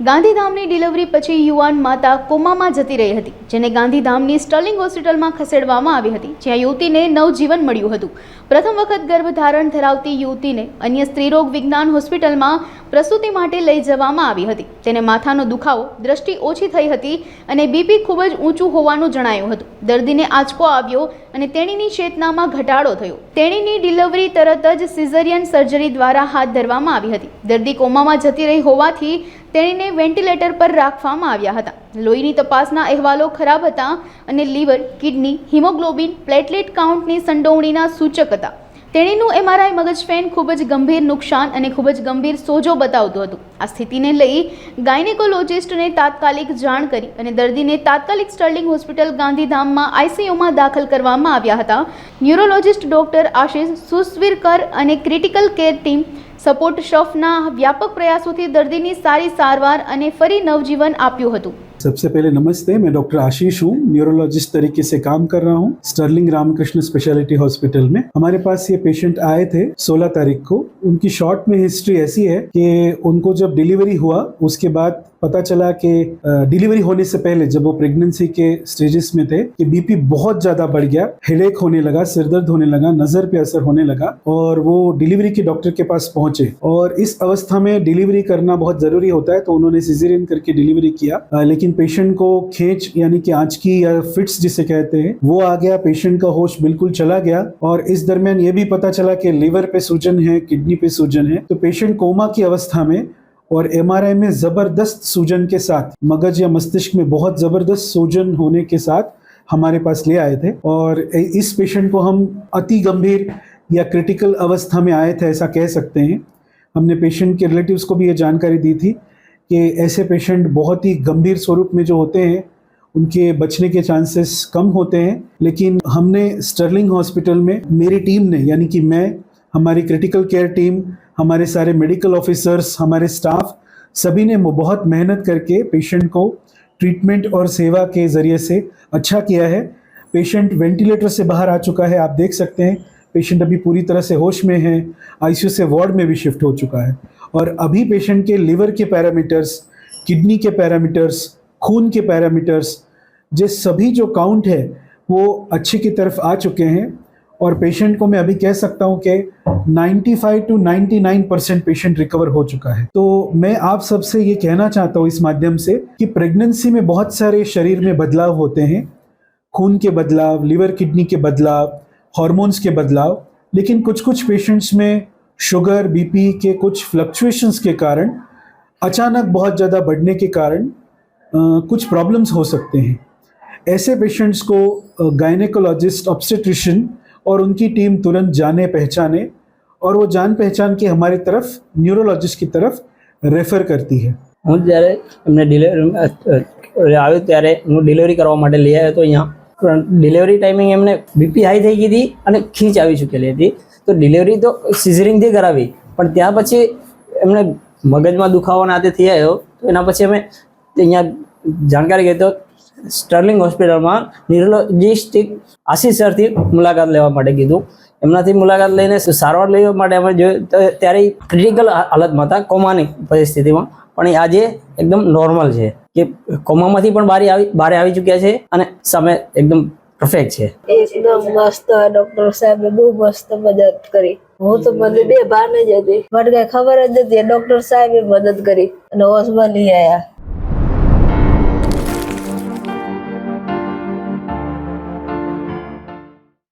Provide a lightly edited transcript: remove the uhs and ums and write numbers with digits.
ગાંધીધામની delivery પછી યુવાન માતા કોમામાં જતી રહી હતી, જેને ગાંધીધામની સ્ટર્લિંગ હોસ્પિટલમાં ખસેડવામાં આવી હતી, જ્યાં યુવતીને નવજીવન મળ્યું હતું। પ્રથમ વખત ગર્ભધારણ ધરાવતી યુવતીને અન્ય સ્ત્રીરોગ વિજ્ઞાન હોસ્પિટલમાં પ્રસૂતિ માટે લઈ જવામાં આવી હતી। તેને માથાનો દુખાવો, દ્રષ્ટિ ઓછી થઈ હતી અને બીપી ખૂબ જ ઊંચું હોવાનું જણાયું હતું। દર્દીને આંચકો આવ્યો અને તેણીની ચેતનામાં ઘટાડો થયો। તેણીની ડિલિવરી તરત જ સિઝેરિયન સર્જરી દ્વારા હાથ ધરવામાં આવી હતી। દર્દી કોમામાં જતી રહી હોવાથી તેણીને વેન્ટિલેટર પર રાખવામાં આવ્યા હતા। લોહીની તપાસના અહેવાલો ખરાબ હતા અને લીવર, કિડની, હિમોગ્લોબિન, પ્લેટલેટ કાઉન્ટની સંડોવણીના સૂચક હતા। તેણીનું એમઆરઆઈ મગજફેન ખૂબ જ ગંભીર નુકસાન અને ખૂબ જ ગંભીર સોજો બતાવતું હતું। આ સ્થિતિને લઈ ગાયનેકોલોજિસ્ટને તાત્કાલિક જાણ કરી અને દર્દીને તાત્કાલિક સ્ટર્લિંગ હોસ્પિટલ ગાંધીધામમાં આઈસીયુમાં દાખલ કરવામાં આવ્યા હતા। ન્યુરોલોજિસ્ટ ડોક્ટર આશિષ સુસવીરકર અને ક્રિટિકલ કેર ટીમ સપોર્ટ સ્ટાફના વ્યાપક પ્રયાસોથી દર્દીની સારી સારવાર અને ફરી નવજીવન આપ્યું હતું। सबसे पहले नमस्ते, मैं डॉक्टर आशीष हूँ, न्यूरोलॉजिस्ट तरीके से काम कर रहा हूँ स्टर्लिंग रामकृष्ण स्पेशलिटी हॉस्पिटल में। हमारे पास ये पेशेंट आए थे 16 तारीख को। उनकी शॉर्ट में हिस्ट्री ऐसी है कि उनको जब डिलीवरी हुआ उसके बाद पता चला कि डिलीवरी होने से पहले जब वो प्रेगनेंसी के स्टेजेस में थे कि बीपी बहुत ज़्यादा बढ़ गया, हेडेक होने लगा, सिरदर्द होने लगा, नज़र पे असर होने लगा और वो डिलीवरी के डॉक्टर के पास पहुंचे। और इस अवस्था में डिलीवरी करना बहुत ज़रूरी होता है, तो उन्होंने सिजेरियन करके डिलीवरी किया। लेकिन पेशेंट को खींच यानी कि आंचकी या फिट्स जिसे कहते हैं वो आ गया, पेशेंट का होश बिल्कुल चला गया और इस दरमियान ये भी पता चला कि लीवर पे सूजन है, किडनी पे सूजन है। तो पेशेंट कोमा की अवस्था में और एमआरआई में जबरदस्त सूजन के साथ, मगज या मस्तिष्क में बहुत जबरदस्त सूजन होने के साथ हमारे पास ले आए थे और इस पेशेंट को हम अति गंभीर या क्रिटिकल अवस्था में आए थे ऐसा कह सकते हैं। हमने पेशेंट के रिलेटिव्स को भी ये जानकारी दी थी कि ऐसे पेशेंट बहुत ही गंभीर स्वरूप में जो होते हैं उनके बचने के चांसेस कम होते हैं। लेकिन हमने स्टर्लिंग हॉस्पिटल में मेरी टीम ने यानी कि मैं, हमारी क्रिटिकल केयर टीम, हमारे सारे मेडिकल ऑफिसर्स, हमारे स्टाफ सभी ने बहुत मेहनत करके पेशेंट को ट्रीटमेंट और सेवा के ज़रिए से अच्छा किया है। पेशेंट वेंटिलेटर से बाहर आ चुका है, आप देख सकते हैं। पेशेंट अभी पूरी तरह से होश में है, आईसीयू से वार्ड में भी शिफ्ट हो चुका है और अभी पेशेंट के लिवर के पैरामीटर्स, किडनी के पैरामीटर्स, खून के पैरामीटर्स, ये सभी जो काउंट है वो अच्छे की तरफ आ चुके हैं और पेशेंट को मैं अभी कह सकता हूँ कि 95 to 99% पेशेंट रिकवर हो चुका है। तो मैं आप सबसे ये कहना चाहता हूँ इस माध्यम से कि प्रेगनेंसी में बहुत सारे शरीर में बदलाव होते हैं, खून के बदलाव, लिवर किडनी के बदलाव, हार्मोन्स के बदलाव, लेकिन कुछ पेशेंट्स में शुगर, बीपी के कुछ फ्लक्चुएशंस के कारण, अचानक बहुत ज़्यादा बढ़ने के कारण कुछ प्रॉब्लम्स हो सकते हैं। ऐसे पेशेंट्स को गायनेकोलॉजिस्ट, ऑब्स्टेट्रिशियन और उनकी टीम तुरंत जाने पहचाने और वो जान पहचान के हमारी तरफ न्यूरोलॉजिस्ट की तरफ रेफर करती है। હું જ્યારે એમને ડિલિવરી આવ્યું ત્યારે હું ડિલિવરી કરવા માટે લઈ આવ્યો હતો અહીંયા। ડિલિવરી ટાઈમિંગ એમને બીપી હાઈ થઈ ગઈ હતી અને ખીંચ આવી ચૂકેલી હતી। તો ડિલિવરી તો સિઝરિંગથી કરાવી, પણ ત્યાં પછી એમને મગજમાં દુખાવો નાતે થઈ આવ્યો। તો એના પછી અમે અહીંયા જાણકારી ગઈ તો સ્ટર્લિંગ હોસ્પિટલમાં ન્યુરોલોજિસ્ટિક આશિષ સરથી મુલાકાત લેવા માટે કીધું। એમનાથી મુલાકાત લઈને સારવાર લેવા માટે અમે જોયું ત્યારે ક્રિટિકલ હાલતમાં હતા, કોમાની પરિસ્થિતિમાં, પણ આજે એકદમ નોર્મલ છે કે કોમામાંથી પણ બહાર આવી ચૂક્યા છે અને સામે એકદમ પરફેક્ટ છે। એકદમ મસ્ત ડોક્ટર સાહેબે બહુ મસ્ત મદદ કરી। હું તો મને બે ભાન જ હતી, મને કઈ ખબર જ નથી, ડોક્ટર સાહેબે મદદ કરી અને હોસ્પિટલ લઈ આવ્યા।